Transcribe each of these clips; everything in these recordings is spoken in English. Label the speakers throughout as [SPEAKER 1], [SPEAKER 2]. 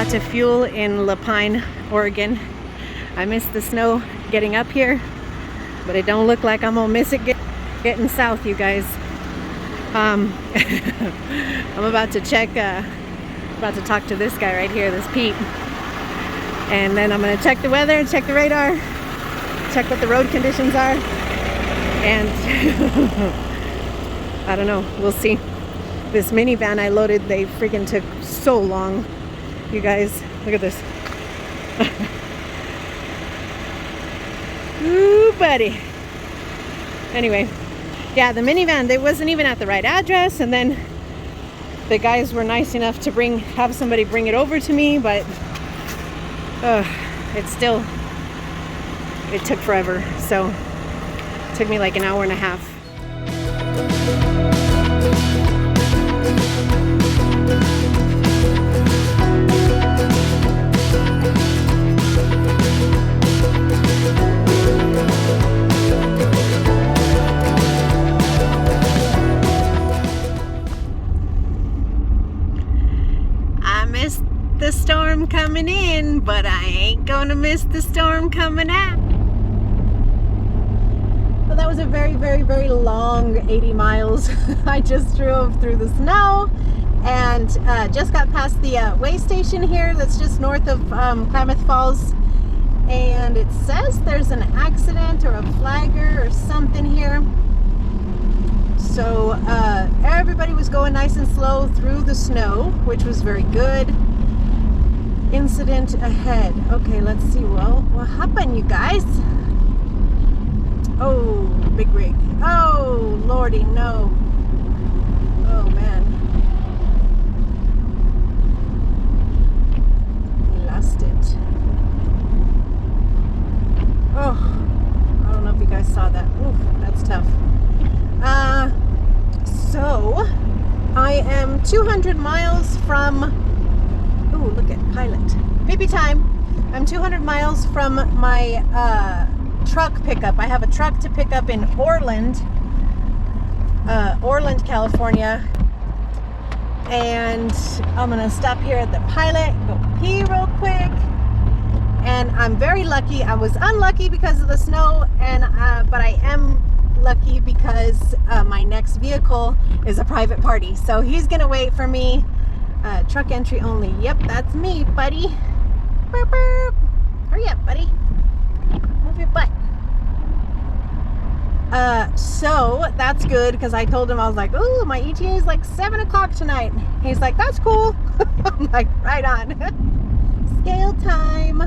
[SPEAKER 1] got to fuel in La Pine, Oregon. I missed the snow getting up here, but it don't look like I'm gonna miss it getting south, you guys. I'm about to check, about to talk to this guy right here, this Pete. And then I'm gonna check the weather, check the radar, check what the road conditions are. And I don't know, we'll see. This minivan I loaded, they freaking took so long. You guys, look at this. Ooh, buddy. Anyway, yeah, the minivan, they wasn't even at the right address, and then the guys were nice enough to have somebody bring it over to me, but it took forever. So it took me like an hour and a half. The storm coming in, but I ain't gonna miss the storm coming out. Well, that was a very, very, very long 80 miles. I just drove through the snow and just got past the way station here that's just north of Klamath Falls, and it says there's an accident or a flagger or something here. So everybody was going nice and slow through the snow, which was very good. Incident ahead. Okay, let's see. Well, what happened, you guys? Oh, big rig. Oh, lordy, no. Oh, man. We lost it. Oh, I don't know if you guys saw that. Ooh, that's tough. So, I am 200 miles from... Oh, look at Pilot. Baby time. I'm 200 miles from my truck pickup. I have a truck to pick up in Orland, California. And I'm going to stop here at the Pilot, go pee real quick. And I'm very lucky. I was unlucky because of the snow, but I am lucky because my next vehicle is a private party. So he's going to wait for me. Truck entry only. Yep, that's me, buddy. Burp, burp. Hurry up, buddy. Move your butt. So that's good because I told him, I was like, oh, my ETA is like 7 o'clock tonight. He's like, that's cool. I'm like, right on. Scale time.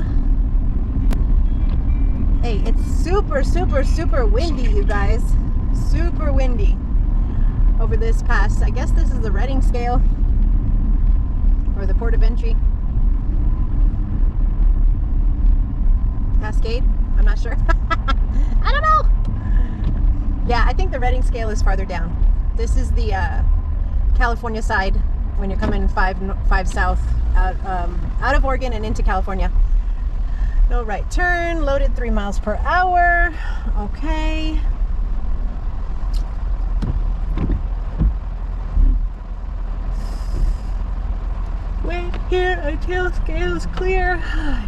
[SPEAKER 1] Hey, it's super, super, super windy, you guys. Super windy over this pass. I guess this is the Redding scale. Or the port of entry. Cascade? I'm not sure. I don't know. Yeah, I think the Redding scale is farther down. This is the California side when you're coming 5 south out of Oregon and into California. No right turn, loaded 3 miles per hour. Okay. Wait here until scale's clear. I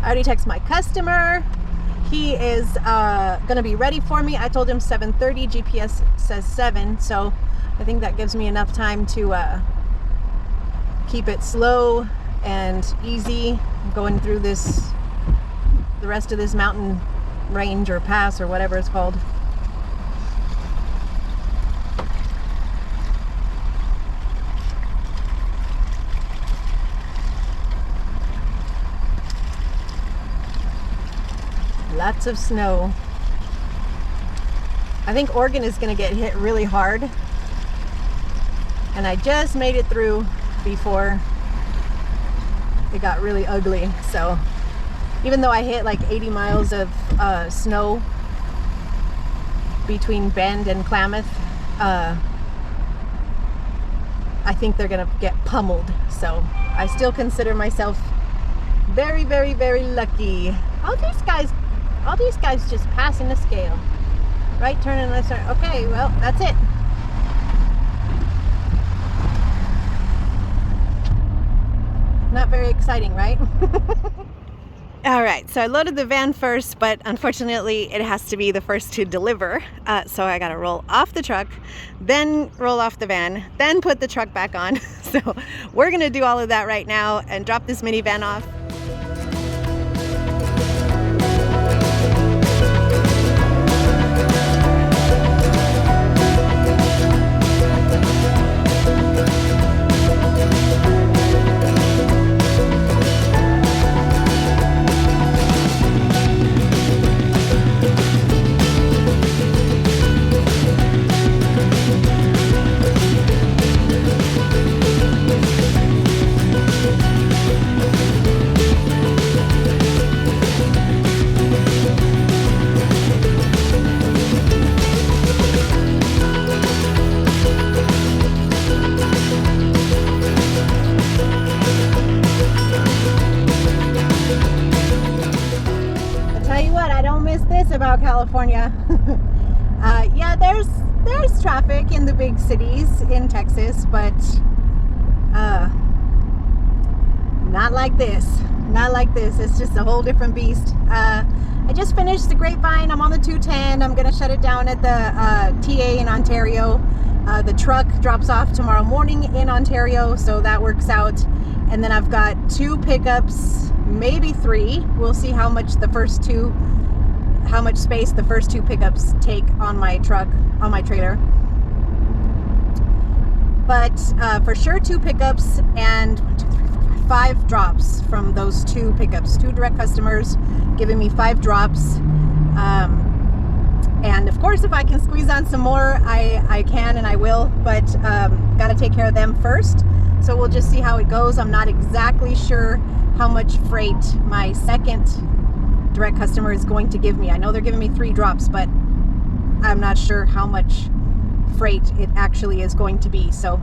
[SPEAKER 1] already texted my customer. He is gonna be ready for me. I told him 7:30. GPS says 7, so I think that gives me enough time to keep it slow and easy going through the rest of this mountain range or pass or whatever it's called. Lots of snow. I think Oregon is going to get hit really hard. And I just made it through before it got really ugly. So even though I hit like 80 miles of snow between Bend and Klamath, I think they're going to get pummeled. So I still consider myself very, very, very lucky. All these guys just passing the scale. Right turn and left turn. Okay, well, that's it. Not very exciting, right? All right, so I loaded the van first, but unfortunately it has to be the first to deliver. So I gotta roll off the truck, then roll off the van, then put the truck back on. So we're gonna do all of that right now and drop this minivan off. About California. Yeah, there's traffic in the big cities in Texas, but not like this. Not like this. It's just a whole different beast. I just finished the Grapevine. I'm on the 210. I'm gonna shut it down at the TA in Ontario. The truck drops off tomorrow morning in Ontario, so that works out. And then I've got 2 pickups, maybe 3. We'll see how much space the first 2 pickups take on my truck, on my trailer. But for sure 2 pickups and 1, 2, 3, 4, 5 drops from those 2 pickups. 2 direct customers giving me 5 drops. And of course, if I can squeeze on some more, I can and I will, but got to take care of them first. So we'll just see how it goes. I'm not exactly sure how much freight my second direct customer is going to give me. I know they're giving me 3 drops, but I'm not sure how much freight it actually is going to be. So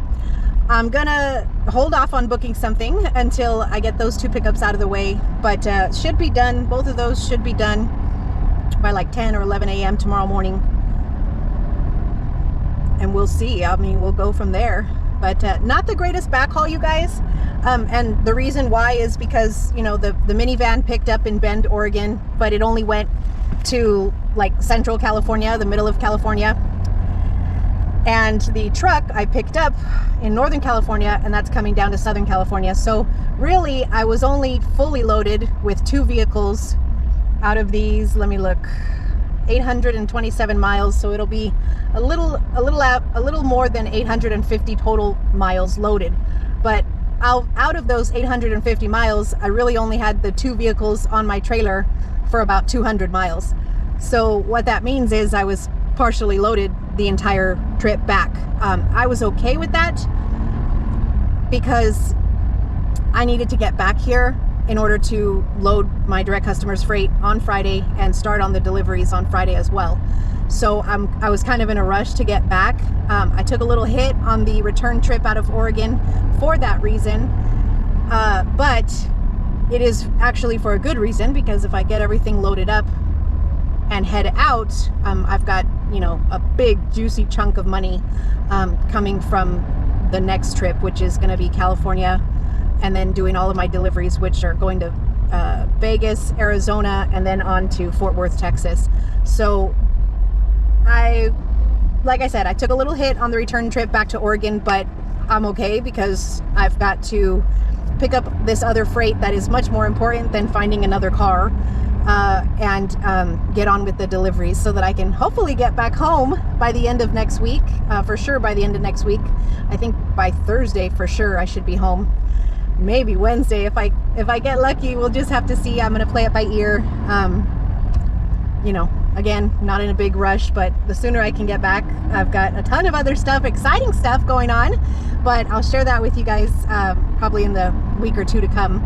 [SPEAKER 1] I'm gonna hold off on booking something until I get those 2 pickups out of the way, but should be done. Both of those should be done by like 10 or 11 a.m. tomorrow morning, and we'll see. I mean, we'll go from there. But not the greatest backhaul, you guys. And the reason why is because, you know, the minivan picked up in Bend, Oregon, but it only went to like Central California, the middle of California. And the truck I picked up in Northern California, and that's coming down to Southern California. So really, I was only fully loaded with 2 vehicles out of these, let me look, 827 miles. So it'll be a little more than 850 total miles loaded. But out of those 850 miles, I really only had the 2 vehicles on my trailer for about 200 miles. So what that means is I was partially loaded the entire trip back. I was okay with that because I needed to get back here in order to load my direct customers freight on Friday and start on the deliveries on Friday as well. So I was kind of in a rush to get back. I took a little hit on the return trip out of Oregon for that reason, but it is actually for a good reason, because if I get everything loaded up and head out, I've got, you know, a big juicy chunk of money coming from the next trip, which is going to be California, and then doing all of my deliveries, which are going to Vegas, Arizona, and then on to Fort Worth, Texas. So like I said, I took a little hit on the return trip back to Oregon, but I'm okay because I've got to pick up this other freight that is much more important than finding another car, and get on with the deliveries so that I can hopefully get back home by the end of next week. For sure by the end of next week. I think by Thursday for sure I should be home. Maybe Wednesday if I get lucky. We'll just have to see. I'm gonna play it by ear. You know, again, not in a big rush, but the sooner I can get back. I've got a ton of other stuff, exciting stuff going on, but I'll share that with you guys probably in the week or 2 to come.